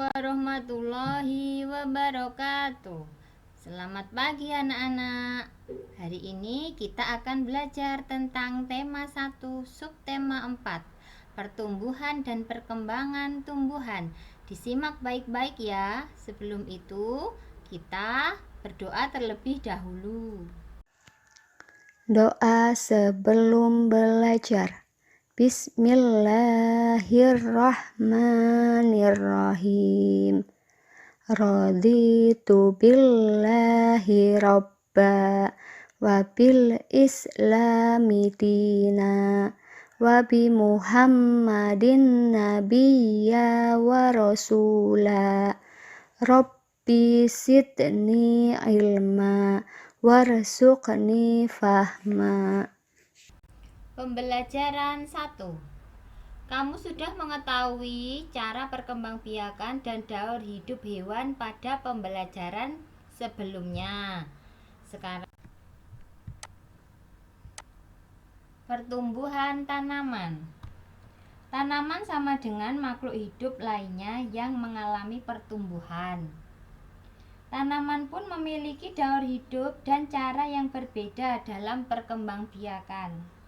warahmatullahi wabarakatuh. Selamat pagi anak-anak. Hari ini kita akan belajar tentang tema 1, subtema 4, pertumbuhan dan perkembangan tumbuhan. Disimak baik-baik ya. Sebelum itu, kita berdoa terlebih dahulu. Doa sebelum belajar. Bismillahirrahmanirrahim. Raditu billahi robba wa bil islami dina wa bi muhammadin nabiyya wa rasula. Rabbi sidni ilma warzuqni fahma. Pembelajaran 1. Kamu sudah mengetahui cara perkembangbiakan dan daur hidup hewan pada pembelajaran sebelumnya. Sekarang pertumbuhan tanaman. Tanaman sama dengan makhluk hidup lainnya yang mengalami pertumbuhan. Tanaman pun memiliki daur hidup dan cara yang berbeda dalam perkembangbiakan.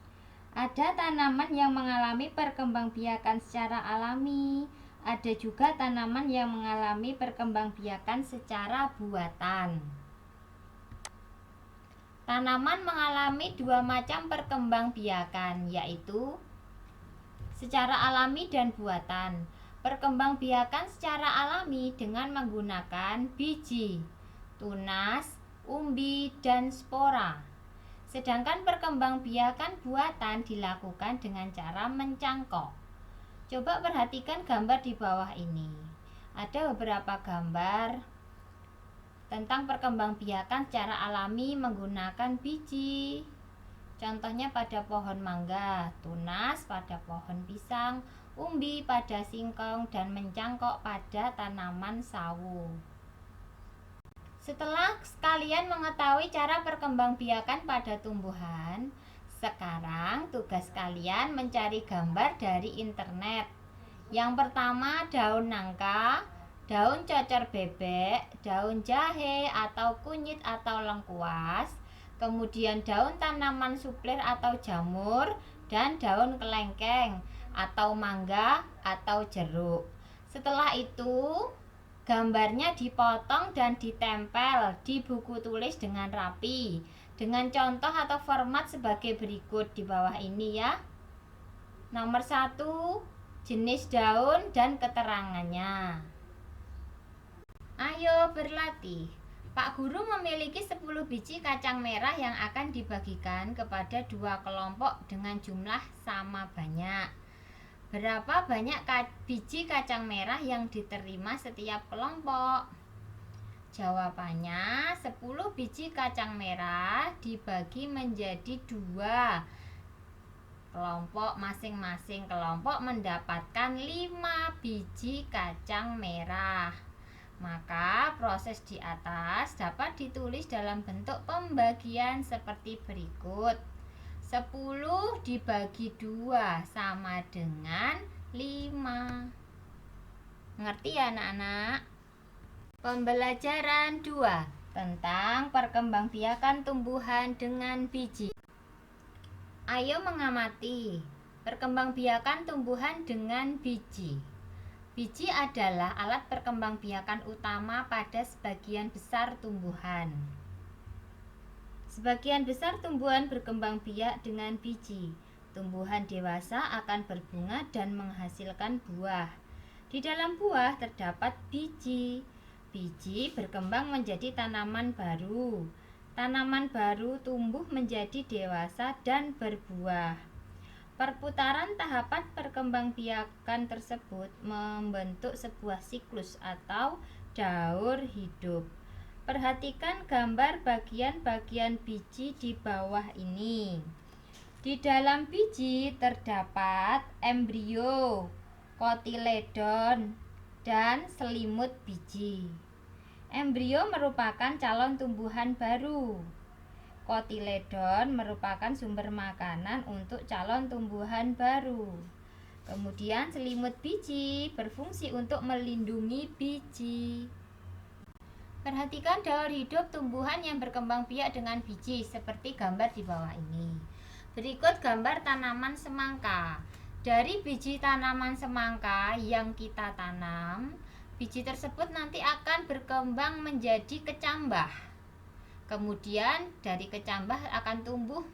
Ada tanaman yang mengalami perkembangbiakan secara alami, ada juga tanaman yang mengalami perkembangbiakan secara buatan. Tanaman mengalami dua macam perkembangbiakan, yaitu secara alami dan buatan. Perkembangbiakan secara alami dengan menggunakan biji, tunas, umbi, dan spora. Sedangkan perkembangbiakan buatan dilakukan dengan cara mencangkok. Coba perhatikan gambar di bawah ini. Ada beberapa gambar tentang perkembangbiakan secara alami menggunakan biji. Contohnya pada pohon mangga, tunas pada pohon pisang, umbi pada singkong, dan mencangkok pada tanaman sawo. Setelah kalian mengetahui cara perkembangbiakan pada tumbuhan, sekarang tugas kalian mencari gambar dari internet. Yang pertama, daun nangka, daun cocor bebek, daun jahe atau kunyit atau lengkuas, kemudian daun tanaman suplir atau jamur, dan daun kelengkeng atau mangga atau jeruk. Setelah itu, gambarnya dipotong dan ditempel di buku tulis dengan rapi, dengan contoh atau format sebagai berikut di bawah ini ya. Nomor 1, jenis daun dan keterangannya. Ayo berlatih. Pak Guru memiliki 10 biji kacang merah yang akan dibagikan kepada 2 kelompok dengan jumlah sama banyak. Berapa banyak biji kacang merah yang diterima setiap kelompok? Jawabannya 10 biji kacang merah dibagi menjadi 2 kelompok. Masing-masing kelompok mendapatkan 5 biji kacang merah. Maka proses di atas dapat ditulis dalam bentuk pembagian seperti berikut. 10 dibagi 2 sama dengan 5. Ngerti ya anak-anak? Pembelajaran 2 tentang perkembangbiakan tumbuhan dengan biji. Ayo mengamati perkembangbiakan tumbuhan dengan biji. Biji adalah alat perkembangbiakan utama pada sebagian besar tumbuhan. Sebagian besar tumbuhan berkembang biak dengan biji. Tumbuhan dewasa akan berbunga dan menghasilkan buah. Di dalam buah terdapat biji. Biji berkembang menjadi tanaman baru. Tanaman baru tumbuh menjadi dewasa dan berbuah. Perputaran tahapan perkembangbiakan tersebut membentuk sebuah siklus atau daur hidup. Perhatikan gambar bagian-bagian biji di bawah ini. Di dalam biji terdapat embrio, kotiledon, dan selimut biji. Embrio merupakan calon tumbuhan baru. Kotiledon merupakan sumber makanan untuk calon tumbuhan baru. Kemudian selimut biji berfungsi untuk melindungi biji. Perhatikan daur hidup tumbuhan yang berkembang biak dengan biji seperti gambar di bawah ini. Berikut gambar tanaman semangka. Dari biji tanaman semangka yang kita tanam, biji tersebut nanti akan berkembang menjadi kecambah. Kemudian dari kecambah akan tumbuh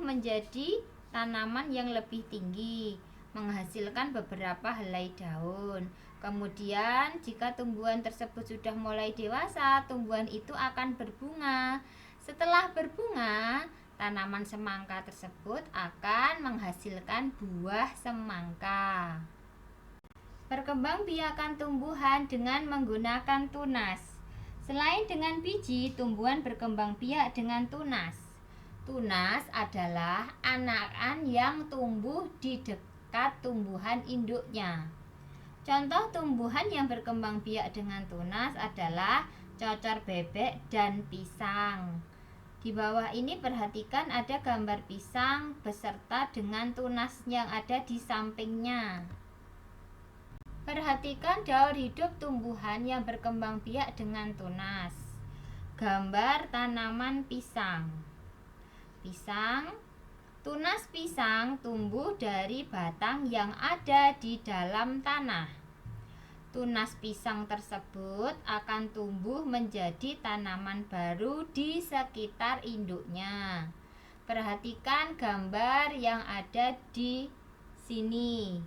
menjadi tanaman yang lebih tinggi, menghasilkan beberapa helai daun. Kemudian jika tumbuhan tersebut sudah mulai dewasa, tumbuhan itu akan berbunga. Setelah berbunga, tanaman semangka tersebut akan menghasilkan buah semangka. Perkembangbiakan tumbuhan dengan menggunakan tunas. Selain dengan biji, tumbuhan berkembang biak dengan tunas. Tunas adalah anakan yang tumbuh di dekat tumbuhan induknya. Contoh tumbuhan yang berkembang biak dengan tunas adalah cocor bebek dan pisang. Di bawah ini perhatikan ada gambar pisang beserta dengan tunas yang ada di sampingnya. Perhatikan daur hidup tumbuhan yang berkembang biak dengan tunas. Gambar tanaman pisang. Tunas pisang tumbuh dari batang yang ada di dalam tanah. Tunas pisang tersebut akan tumbuh menjadi tanaman baru di sekitar induknya. Perhatikan gambar yang ada di sini.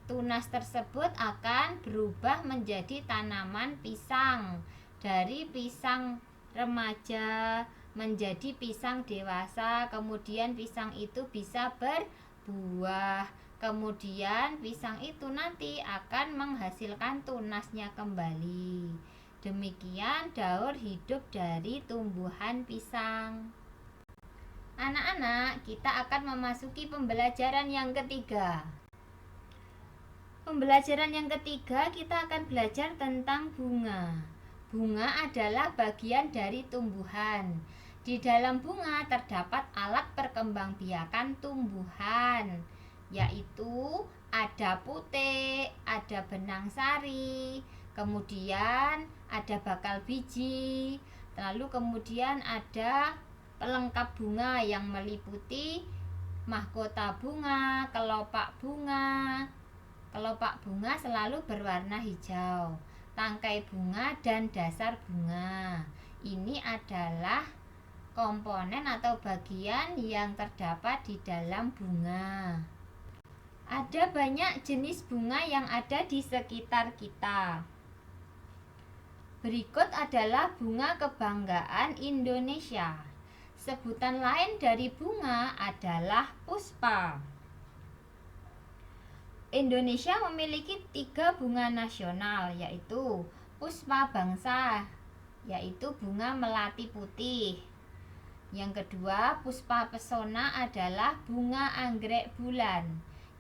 Tunas tersebut akan berubah menjadi tanaman pisang. Dari pisang remaja menjadi pisang dewasa, kemudian pisang itu bisa berbuah. Kemudian pisang itu nanti akan menghasilkan tunasnya kembali. Demikian daur hidup dari tumbuhan pisang. Anak-anak, kita akan memasuki pembelajaran yang ketiga. Pembelajaran yang ketiga kita akan belajar tentang bunga. Bunga adalah bagian dari tumbuhan. Di dalam bunga terdapat alat perkembangbiakan tumbuhan, yaitu ada putik, ada benang sari, kemudian ada bakal biji, lalu kemudian ada pelengkap bunga yang meliputi mahkota bunga, kelopak bunga. Kelopak bunga selalu berwarna hijau, tangkai bunga dan dasar bunga. Ini adalah komponen atau bagian yang terdapat di dalam bunga. Ada banyak jenis bunga yang ada di sekitar kita. Berikut adalah bunga kebanggaan Indonesia. Sebutan lain dari bunga adalah puspa. Indonesia memiliki 3 bunga nasional, yaitu puspa bangsa, yaitu bunga melati putih. Yang kedua, puspa pesona adalah bunga anggrek bulan.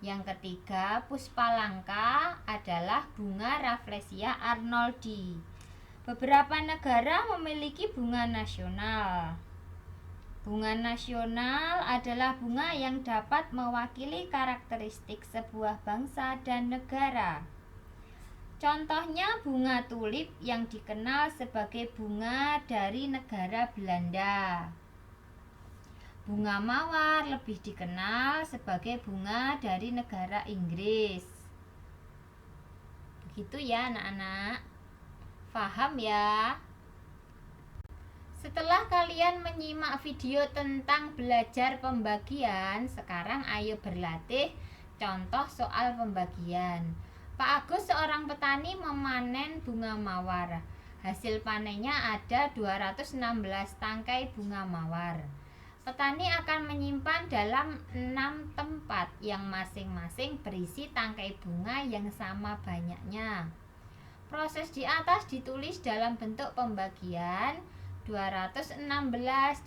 Yang ketiga, puspa langka adalah bunga Rafflesia arnoldi. Beberapa negara memiliki bunga nasional. Bunga nasional adalah bunga yang dapat mewakili karakteristik sebuah bangsa dan negara. Contohnya bunga tulip yang dikenal sebagai bunga dari negara Belanda. Bunga mawar lebih dikenal sebagai bunga dari negara Inggris. Begitu ya anak-anak. Paham ya? Setelah kalian menyimak video tentang belajar pembagian, sekarang ayo berlatih contoh soal pembagian. Pak Agus seorang petani memanen bunga mawar. Hasil panennya ada 216 tangkai bunga mawar. Petani akan menyimpan dalam 6 tempat yang masing-masing berisi tangkai bunga yang sama banyaknya. Proses di atas ditulis dalam bentuk pembagian 216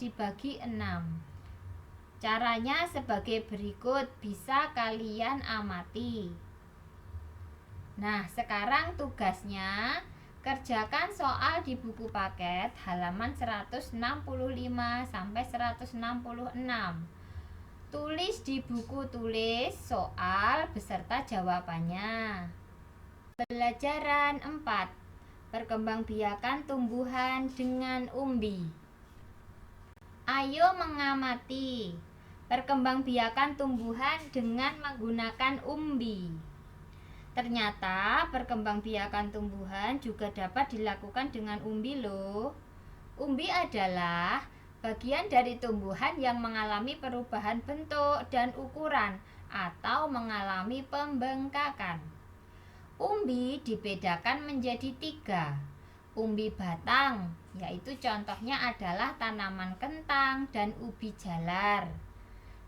dibagi 6. Caranya sebagai berikut, bisa kalian amati. Nah, sekarang tugasnya kerjakan soal di buku paket halaman 165 sampai 166. Tulis di buku tulis soal beserta jawabannya. Pembelajaran 4. Perkembangbiakan tumbuhan dengan umbi. Ayo mengamati perkembangbiakan tumbuhan dengan menggunakan umbi. Ternyata perkembangbiakan tumbuhan juga dapat dilakukan dengan umbi loh. Umbi adalah bagian dari tumbuhan yang mengalami perubahan bentuk dan ukuran atau mengalami pembengkakan. Umbi dibedakan menjadi 3. Umbi batang, yaitu contohnya adalah tanaman kentang dan ubi jalar.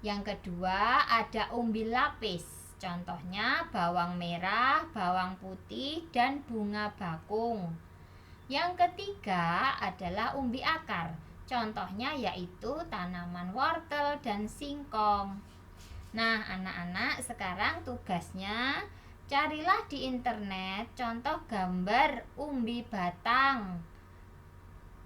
Yang kedua ada umbi lapis, contohnya bawang merah, bawang putih, dan bunga bakung. Yang ketiga adalah umbi akar, contohnya yaitu tanaman wortel dan singkong. Nah, anak-anak, sekarang tugasnya carilah di internet contoh gambar umbi batang.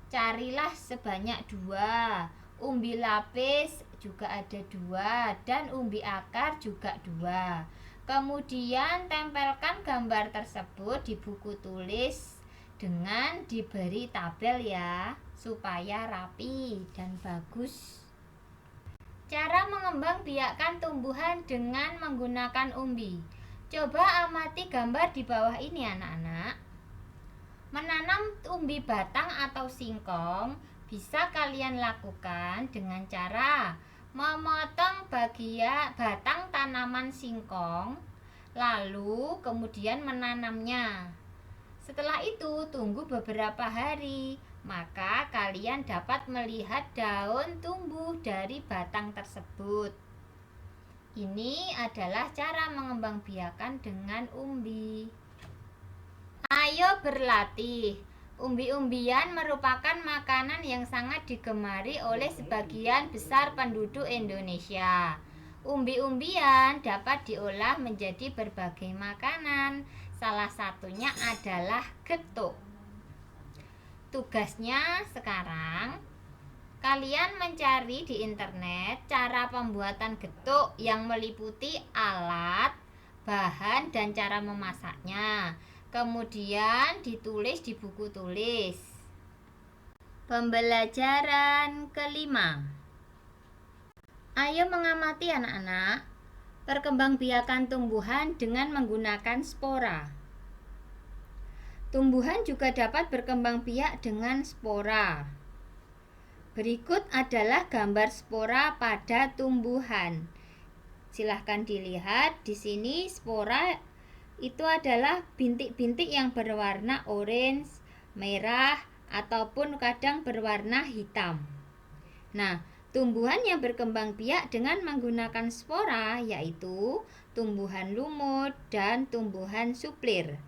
Carilah sebanyak 2. Umbi lapis juga ada 2 dan umbi akar juga 2. Kemudian tempelkan gambar tersebut di buku tulis dengan diberi tabel ya, supaya rapi dan bagus. Cara mengembangbiakkan tumbuhan dengan menggunakan umbi. Coba amati gambar di bawah ini anak-anak. Menanam umbi batang atau singkong bisa kalian lakukan dengan cara memotong bagian batang tanaman singkong, lalu kemudian menanamnya. Setelah itu tunggu beberapa hari, maka kalian dapat melihat daun tumbuh dari batang tersebut. Ini adalah cara mengembangbiakan dengan umbi. Ayo berlatih. Umbi-umbian merupakan makanan yang sangat digemari oleh sebagian besar penduduk Indonesia. Umbi-umbian dapat diolah menjadi berbagai makanan. Salah satunya adalah getuk. Tugasnya sekarang, kalian mencari di internet cara pembuatan getuk yang meliputi alat, bahan, dan cara memasaknya. Kemudian ditulis di buku tulis. Pembelajaran kelima. Ayo mengamati anak-anak perkembangbiakan tumbuhan dengan menggunakan spora. Tumbuhan juga dapat berkembang biak dengan spora. Berikut adalah gambar spora pada tumbuhan. Silahkan dilihat di sini, spora itu adalah bintik-bintik yang berwarna orange, merah, ataupun kadang berwarna hitam. Nah, tumbuhan yang berkembang biak dengan menggunakan spora yaitu tumbuhan lumut dan tumbuhan suplir.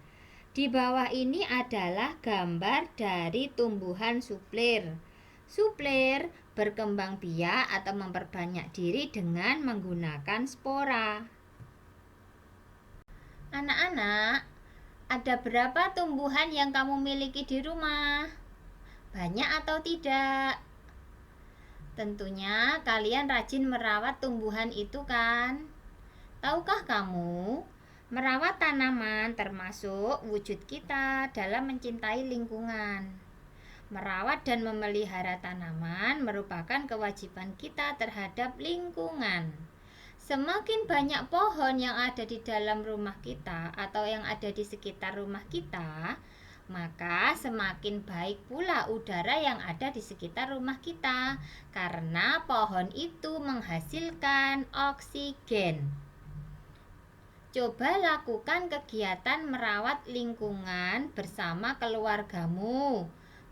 Di bawah ini adalah gambar dari tumbuhan suplir. Suplir berkembang biak atau memperbanyak diri dengan menggunakan spora. Anak-anak, ada berapa tumbuhan yang kamu miliki di rumah? Banyak atau tidak? Tentunya kalian rajin merawat tumbuhan itu kan? Tahukah kamu, merawat tanaman termasuk wujud kita dalam mencintai lingkungan. Merawat dan memelihara tanaman merupakan kewajiban kita terhadap lingkungan. Semakin banyak pohon yang ada di dalam rumah kita atau yang ada di sekitar rumah kita, maka semakin baik pula udara yang ada di sekitar rumah kita, karena pohon itu menghasilkan oksigen. Coba lakukan kegiatan merawat lingkungan bersama keluargamu.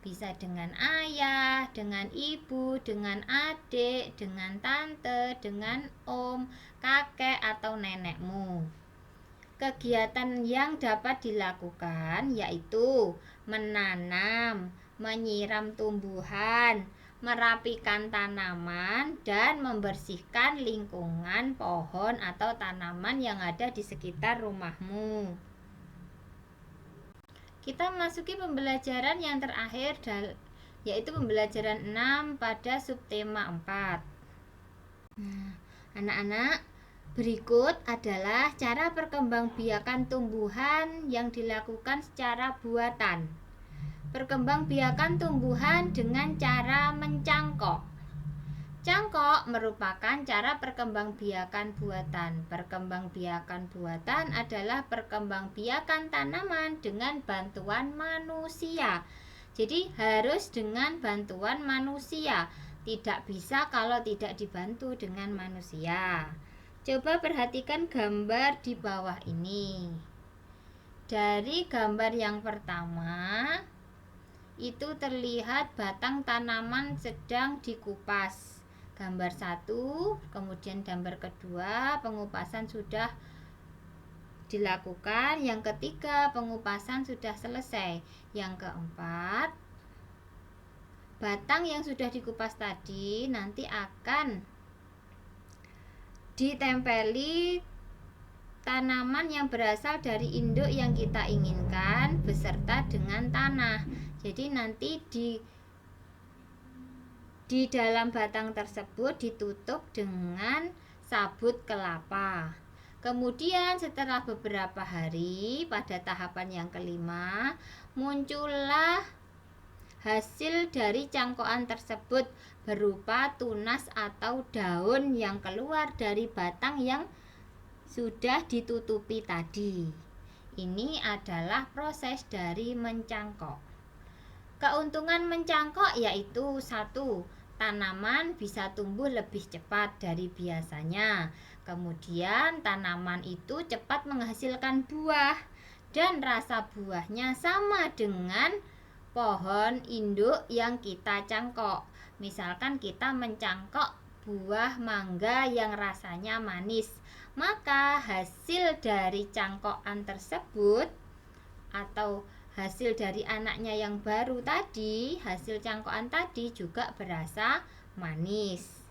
Bisa dengan ayah, dengan ibu, dengan adik, dengan tante, dengan om, kakek, atau nenekmu. Kegiatan yang dapat dilakukan yaitu menanam, menyiram tumbuhan, merapikan tanaman, dan membersihkan lingkungan pohon atau tanaman yang ada di sekitar rumahmu. Kita masuki pembelajaran yang terakhir, yaitu pembelajaran 6 pada subtema 4. Anak-anak, berikut adalah cara perkembangbiakan tumbuhan yang dilakukan secara buatan. Perkembangbiakan tumbuhan dengan cara mencangkok. Cangkok merupakan cara perkembangbiakan buatan. Perkembangbiakan buatan adalah perkembangbiakan tanaman dengan bantuan manusia. Jadi harus dengan bantuan manusia. Tidak bisa kalau tidak dibantu dengan manusia. Coba perhatikan gambar di bawah ini. Dari gambar yang pertama, itu terlihat batang tanaman sedang dikupas. Gambar 1, kemudian gambar kedua, pengupasan sudah dilakukan. Yang ketiga, pengupasan sudah selesai. Yang keempat, batang yang sudah dikupas tadi nanti akan ditempeli tanaman yang berasal dari induk yang kita inginkan beserta dengan tanah. Jadi nanti di dalam batang tersebut ditutup dengan sabut kelapa. Kemudian setelah beberapa hari, pada tahapan yang kelima, muncullah hasil dari cangkokan tersebut berupa tunas atau daun yang keluar dari batang yang sudah ditutupi tadi. Ini adalah proses dari mencangkok. Keuntungan mencangkok yaitu 1. Tanaman bisa tumbuh lebih cepat dari biasanya. Kemudian tanaman itu cepat menghasilkan buah dan rasa buahnya sama dengan pohon induk yang kita cangkok. Misalkan kita mencangkok buah mangga yang rasanya manis, maka hasil dari cangkokan tersebut atau hasil dari anaknya yang baru tadi, hasil cangkokan tadi juga berasa manis.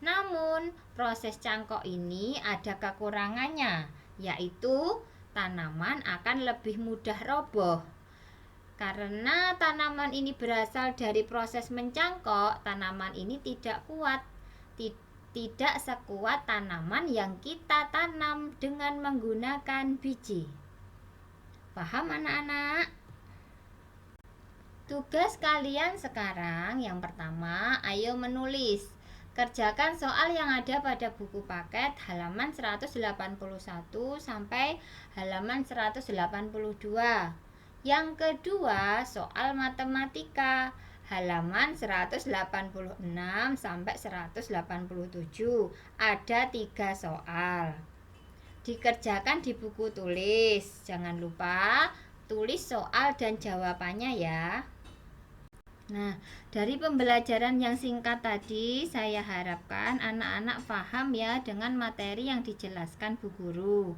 Namun proses cangkok ini ada kekurangannya, yaitu tanaman akan lebih mudah roboh. Karena tanaman ini berasal dari proses mencangkok, tanaman ini tidak kuat, tidak sekuat tanaman yang kita tanam dengan menggunakan biji. Paham anak-anak? Tugas kalian sekarang yang pertama, ayo menulis. Kerjakan soal yang ada pada buku paket halaman 181 sampai halaman 182. Yang kedua, soal matematika halaman 186 sampai 187. Ada 3 soal. Dikerjakan di buku tulis. Jangan lupa tulis soal dan jawabannya ya. Nah, dari pembelajaran yang singkat tadi, saya harapkan anak-anak paham ya dengan materi yang dijelaskan Bu Guru.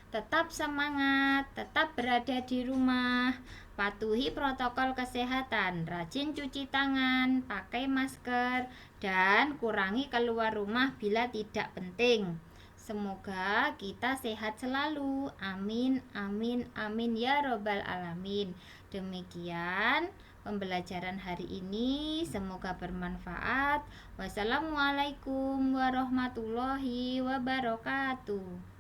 Tetap semangat, tetap berada di rumah, patuhi protokol kesehatan, rajin cuci tangan, pakai masker, dan kurangi keluar rumah bila tidak penting. Semoga kita sehat selalu. Amin, amin, amin ya robbal alamin. Demikian pembelajaran hari ini, semoga bermanfaat. Wassalamualaikum warahmatullahi wabarakatuh.